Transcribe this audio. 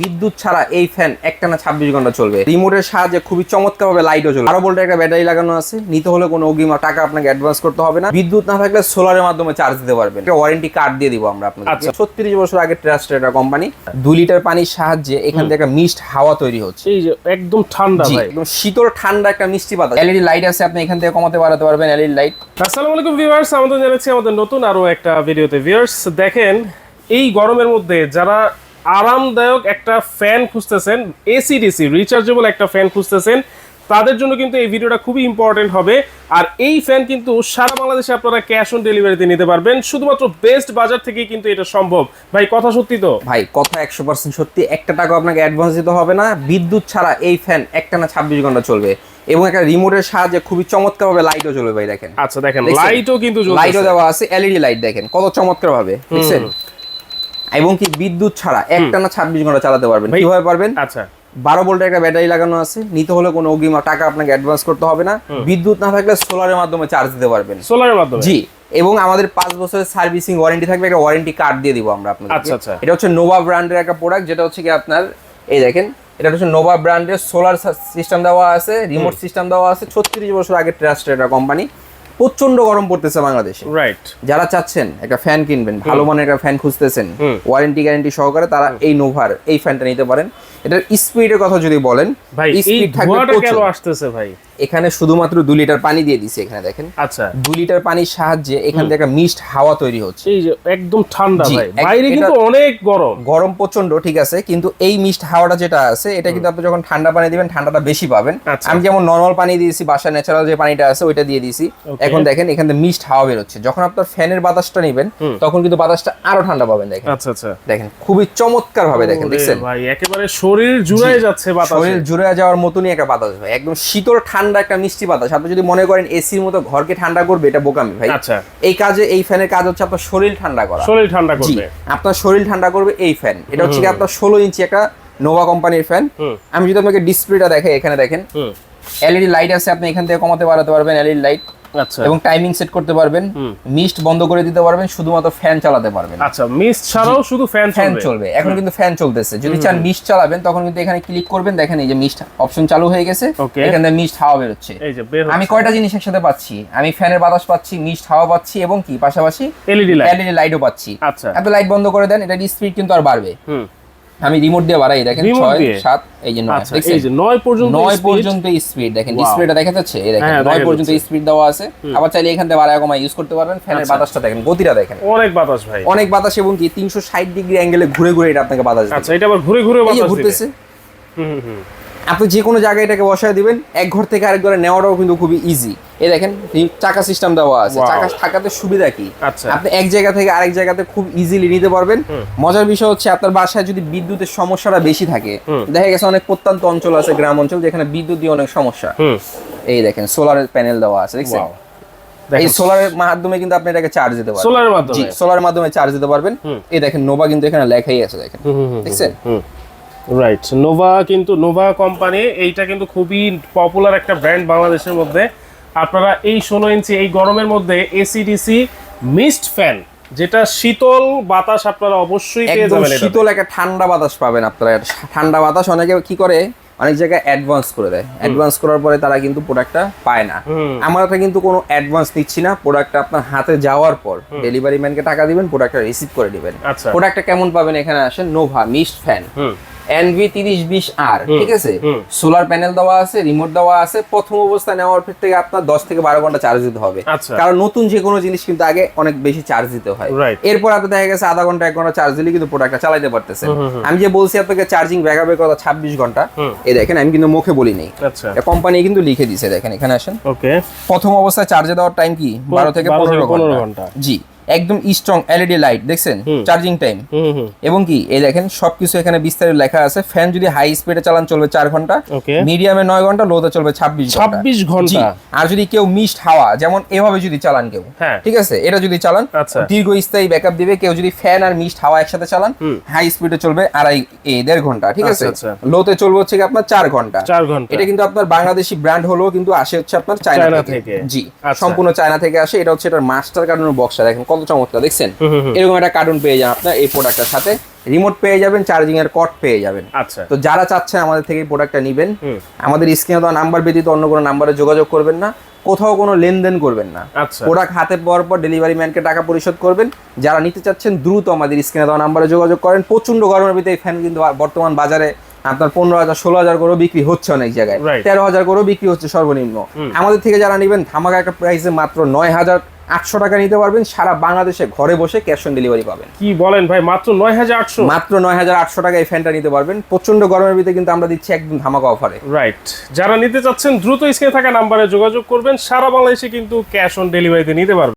বিদ্যুৎ ছাড়া এই ফ্যান একটানা 26 ঘন্টা চলবে। রিমোটের সাহায্যে খুবই চমৎকারভাবে লাইটও চলবে। 12 ভোল্টের একটা ব্যাটারি লাগানো আছে। নিতে হলে কোনো অগ্রিম টাকা আপনাকে অ্যাডভান্স করতে হবে না। বিদ্যুৎ না থাকলে সোলারের মাধ্যমে চার্জ দিতে পারবেন। একটা ওয়ারেন্টি কার্ড দিয়ে দিব আমরা আপনাকে। 36 বছর আগে ট্রাস্টেড একটা কোম্পানি। 2 লিটার পানির সাহায্যে এখান থেকে একটা মিস্ট হাওয়া তৈরি হচ্ছে। এই যে একদম ঠান্ডা ভাই, একদম শীতল ঠান্ডা একটা মিষ্টি বাতাস। এলইডি লাইট আছে, আপনি এখান থেকে কমাতে বাড়াতে পারবেন এলইডি লাইট। আসসালামু আলাইকুম ভিউয়ার্স, আমাদের জানাচ্ছি আমাদের নতুন আরো একটা ভিডিওতে। ভিউয়ার্স দেখেন, এই গরমের মধ্যে যারা আরামদায়ক একটা ফ্যান খুঁজতেছেন, এসিডিসি রিচার্জেবল একটা ফ্যান খুঁজতেছেন, তাদের জন্য কিন্তু এই ভিডিওটা খুবই ইম্পর্টেন্ট হবে। আর এই ফ্যান কিন্তু সারা বাংলাদেশে আপনারা ক্যাশ অন ডেলিভারিতে নিতে পারবেন। শুধুমাত্র বেস্ট বাজার থেকেই কিন্তু এটা সম্ভব। ভাই কথা সত্যি তো? ভাই কথা 100% সত্যি। একটা টাকা আপনাকে অ্যাডভান্স দিতে হবে না। বিদ্যুৎ ছাড়া এই ফ্যান একটানা 26 ঘন্টা চলবে এবং একটা রিমোটের সাহায্যে খুবই চমৎকারভাবে লাইটও চলবে। ভাই দেখেন, আচ্ছা দেখেন লাইটও কিন্তু লাইটও দেওয়া আছে, এলইডি লাইট দেখেন কত চমৎকারভাবে, দেখছেন? এবং কি বিদ্যুৎ ছাড়া একটানা 26 ঘন্টা চালাতে পারবেন। কিভাবে পারবেন? আচ্ছা 12 ভোল্টের একটা ব্যাটারি লাগানো আছে। নিতে হলে কোনো অগ্রিম টাকা আপনাকে অ্যাডভান্স করতে হবে না। বিদ্যুৎ না থাকলে সোলারের মাধ্যমে চার্জ দিতে পারবেন। সোলারের মাধ্যমে? জি। এবং আমাদের 5 বছরের সার্ভিসিং ওয়ারেন্টি থাকবে। একটা ওয়ারেন্টি কার্ড দিয়ে দিব আমরা আপনাকে। আচ্ছা আচ্ছা। এটা হচ্ছে নোভা ব্র্যান্ডের একটা প্রোডাক্ট, যেটা হচ্ছে কি আপনার এই দেখেন, এটা হচ্ছে নোভা ব্র্যান্ডের সোলার সিস্টেম দেওয়া আছে, রিমোট সিস্টেম দেওয়া আছে। 36 বছর আগে ট্রাস্টেড একটা কোম্পানি। প্রচন্ড গরম পড়তেছে বাংলাদেশে। রাইট। যারা চাচ্ছেন একটা ফ্যান কিনবেন, ভালো মানের একটা ফ্যান খুঁজতেছেন ওয়ারেন্টি গ্যারান্টি সহকারে, তারা এই নোভার এই ফ্যানটা নিতে পারেন। এটার স্পিডের কথা যদি বলেন, ভাই এই ধোঁয়াটা কেন আসতেছে ভাই? এখানে শুধুমাত্র 2 লিটার পানি দিয়ে দিছি। এখানে দেখেন, আচ্ছা 2 লিটার পানির সাহায্যে এখান থেকে একটা মিস্ট হাওয়া তৈরি হচ্ছে। এই যে একদম ঠান্ডা ভাই, বাইরে কিন্তু অনেক গরম, গরম প্রচন্ড, ঠিক আছে? কিন্তু এই মিস্ট হাওয়াটা যেটা আছে, এটা কিন্তু আপনি যখন ঠান্ডা পানি দিবেন ঠান্ডাটা বেশি পাবেন। আমি যেমন নরমাল পানি দিয়েছি, বাসায় ন্যাচারাল যে পানিটা আছে ওইটা দিয়ে দিয়েছি। এখন দেখেন এখান থেকে মিস্ট হাওয়া বের হচ্ছে। যখন আপনার ফ্যানের বাতাসটা নেবেন তখন কিন্তু বাতাসটা আরো ঠান্ডা পাবেন। দেখেন, আচ্ছা আচ্ছা, দেখেন খুবই চমৎকার ভাবে দেখেন, দেখছেন ভাই একেবারে শরীর জুড়ে যাচ্ছে বাতাস, শরীর জুড়ে যাওয়ার মতনই একটা বাতাস ভাই। একদম শীতল ঠান্ডা একটা মিষ্টি বাতাস। আপনি যদি মনে করেন এসির মতো ঘরকে ঠান্ডা করবে, এটা বোকামি ভাই। আচ্ছা, এই কাজে এই ফ্যানের কাজ হচ্ছে আপনার শরীর ঠান্ডা করা। শরীর ঠান্ডা করবে, আপনার শরীর ঠান্ডা করবে এই ফ্যান। এটা হচ্ছে কি আপনার 16 ইঞ্চি একটা নোভা কোম্পানির ফ্যান। আমি যদি আপনাকে ডিসপ্লেটা দেখাই, এখানে দেখেন এলইডি লাইট আছে, আপনি এখান থেকে কমাতে বাড়াতে পারবেন এলইডি লাইট। আচ্ছা, এবং টাইমিং সেট করতে পারবেন, মিস্ট বন্ধ করে দিতে পারবেন, শুধুমাত্র ফ্যান চালাতে পারবেন। আচ্ছা মিস্ট ছাড়াও শুধু ফ্যান চলবে। এখন কিন্তু ফ্যান চলতেছে। যদি চান মিস্ট চালাবেন তখন কিন্তু এখানে ক্লিক করবেন, দেখেন এই যে মিস্ট অপশন চালু হয়ে গেছে। এখান থেকে মিস্ট হাওয়া বের হচ্ছে। আমি কয়টা জিনিস একসাথে পাচ্ছি, আমি ফ্যানের বাতাস পাচ্ছি, মিস্ট হাওয়া পাচ্ছি এবং কি পাশাপাশি এলইডি লাইটও পাচ্ছি। আচ্ছা, আপনি লাইট বন্ধ করে দেন, এটা স্পিড কিন্তু আর বাড়বে। আমি রিমোট দিয়ে বাড়াই, দেখেন 6 7 এই যে 9, দেখছেন এই যে 9 পর্যন্ত স্পিড। দেখেন ডিসপ্লেটা দেখা যাচ্ছে, এই দেখেন 9 পর্যন্ত স্পিড দেওয়া আছে। আবার চাইলে এখান থেকে বাড়ায় কমায় ইউজ করতে পারবেন। ফ্যানের বাতাসটা দেখেন, গতিটা দেখেন, অনেক বাতাস ভাই, অনেক বাতাস। এবং কি 360 ডিগ্রি অ্যাঙ্গেলে ঘুরে ঘুরে এটা আপনাকে বাতাস দিবে। আচ্ছা এটা আবার ঘুরে ঘুরে বাতাস ঘুরতেছে। আপনি যে কোনো জায়গায় এটাকে বসায় দিবেন, এক ঘর থেকে আরেক ঘরে নেওয়াটাও কিন্তু খুবই ইজি। এই দেখেন চাকা সিস্টেম দেওয়া আছে। চাকা থাকাতে সুবিধা কি, আপনি এক জায়গা থেকে আরেক জায়গাতে খুব ইজিলি নিতে পারবেন। মজার বিষয় হচ্ছে আপনার বাসায় যদি বিদ্যুতের সমস্যাটা বেশি থাকে, দেখা গেছে অনেক প্রত্যন্ত অঞ্চল আছে, গ্রাম অঞ্চল, যেখানে বিদ্যুৎ দিয়ে অনেক সমস্যা। এই দেখেন সোলারের প্যানেল দেওয়া আছে, দেখছেন? এই সোলারের মাধ্যমে কিন্তু আপনি এটাকে চার্জ দিতে পারবেন। সোলারের মাধ্যমে? জি, সোলারের মাধ্যমে চার্জ দিতে পারবেন। এই দেখেন নোভা কিন্তু এখানে লেখাই আছে, দেখেন, দেখছেন? রাইট, নোভা কিন্তু নোভা কোম্পানি, এইটা কিন্তু খুবই পপুলার একটা ব্র্যান্ড বাংলাদেশের মধ্যে। আপনারা এই 16 ইঞ্চি এই গরমের মধ্যে এসিডিসি মিস্ট ফ্যান, যেটা শীতল বাতাস আপনারা অবশ্যই পেয়ে যাবেন। শীতল একটা ঠান্ডা বাতাস পাবেন আপনারা। ঠান্ডা বাতাস অনেকে কি করে, অনেক জায়গায় অ্যাডভান্স করে দেয়। অ্যাডভান্স করার পরে তারা কিন্তু প্রোডাক্টটা পায় না। আমরা কিন্তু কোনো অ্যাডভান্স নিচ্ছি না। প্রোডাক্টটা আপনার হাতে যাওয়ার পর ডেলিভারি ম্যানকে টাকা দিবেন, প্রোডাক্টটা রিসিভ করে দিবেন। প্রোডাক্টটা কেমন পাবেন, এখানে আসেন নোভা মিস্ট ফ্যান NV3020R, ঠিক আছে? সোলার প্যানেল দেওয়া আছে, রিমোট দেওয়া আছে। প্রথম অবস্থা নেওয়ার পর থেকে আপনার 10 থেকে 12 ঘন্টা চার্জ দিতে হবে। কারণ নতুন যে কোনো জিনিস কিন্তু আগে অনেক বেশি চার্জ দিতে হয়। এরপর আপনার দেখা গেছে আধা ঘন্টা 1 ঘন্টা চার্জ দিলে কিন্তু প্রোডাক্টটা চালাতে পারতেছেন। আমি যে বলছি আপনাকে চার্জিং ব্যাকআপের কথা 26 ঘন্টা, এই দেখেন আমি কিন্তু মুখে বলি নাই, কোম্পানি কিন্তু লিখে দিয়েছে। দেখেন এখানে আসেন, প্রথম অবস্থায় চার্জে দেওয়ার টাইম কি 12 থেকে 15 ঘন্টা। জি, একদম স্ট্রং এলইডি লাইট, দেখছেন চার্জিং টাইম। এবং কি এই দেখেন সবকিছু এখানে বিস্তারিত লেখা আছে। ফ্যান যদি হাই স্পিডে চালান চলবে 4 ঘন্টা, মিডিয়ামে 9 ঘন্টা, লোতে চলবে 26 ঘন্টা। আর যদি কেউ মিস্ট হাওয়া যেমন এভাবে যদি চালান কেউ, ঠিক আছে, এটা যদি চালান দীর্ঘস্থায়ী ব্যাকআপ দিবে। কেউ যদি ফ্যান আর মিস্ট হাওয়া একসাথে চালান, হাই স্পিডে চলবে 1.5 ঘন্টা, ঠিক আছে। লোতে চলবে হচ্ছে আপনার 4 ঘন্টা। এটা কিন্তু আপনার বাংলাদেশি ব্র্যান্ড হলেও কিন্তু আসে হচ্ছে আপনার চায়না থেকে। জি, সম্পূর্ণ চায়না থেকে আসে। এটা হচ্ছে এটার মাস্টার কার্টুনের বক্সটা দেখেন কত চমৎকার, দেখছেন? এরকম একটা কার্টুন পেয়ে যান আপনার এই প্রোডাক্টের সাথে। রিমোট পেয়ে যাবেন, চার্জিং এর কর্ড পেয়ে যাবেন। আচ্ছা তো যারা চাচ্ছেন আমাদের থেকে প্রোডাক্টটা নেবেন, হুম। আমাদের স্ক্রিনে দেওয়া নাম্বার ব্যতীত অন্য কোনো নাম্বারে যোগাযোগ করবেন না, কোথাও কোনো লেনদেন করবেন না। আচ্ছা প্রোডাক্ট হাতে পাওয়ার পর ডেলিভারি ম্যানকে টাকা পরিশোধ করবেন। যারা নিতে চাচ্ছেন দ্রুত আমাদের স্ক্রিনে দেওয়া নাম্বারে যোগাযোগ করেন। প্রচন্ড গরমের ভিতরে এই ফ্যান কিন্তু বর্তমান বাজারে আপনার 15,000 16,000 করেও বিক্রি হচ্ছে অনেক জায়গায়, Right. 13,000 করেও বিক্রি হচ্ছে সর্বনিম্ন। আমাদের থেকে যারা নেবেন ধামাকা একটা প্রাইসে মাত্র 9,800 টাকা নিতে পারবেন। সারা বাংলাদেশে ঘরে বসে ক্যাশ অন ডেলিভারি পাবেন। কি বলেন ভাই, মাত্র 9,800? মাত্র 9,800 টাকা এই ফ্যানটা নিতে পারবেন। প্রচন্ড গরমের ভিতরে কিন্তু আমরা দিচ্ছি একদম ধামাকা অফারে। রাইট, যারা নিতে চাচ্ছেন দ্রুত স্ক্রিনে থাকা নাম্বারে যোগাযোগ করবেন। সারা বাংলাদেশে কিন্তু ক্যাশ অন ডেলিভারিতে নিতে পারবেন।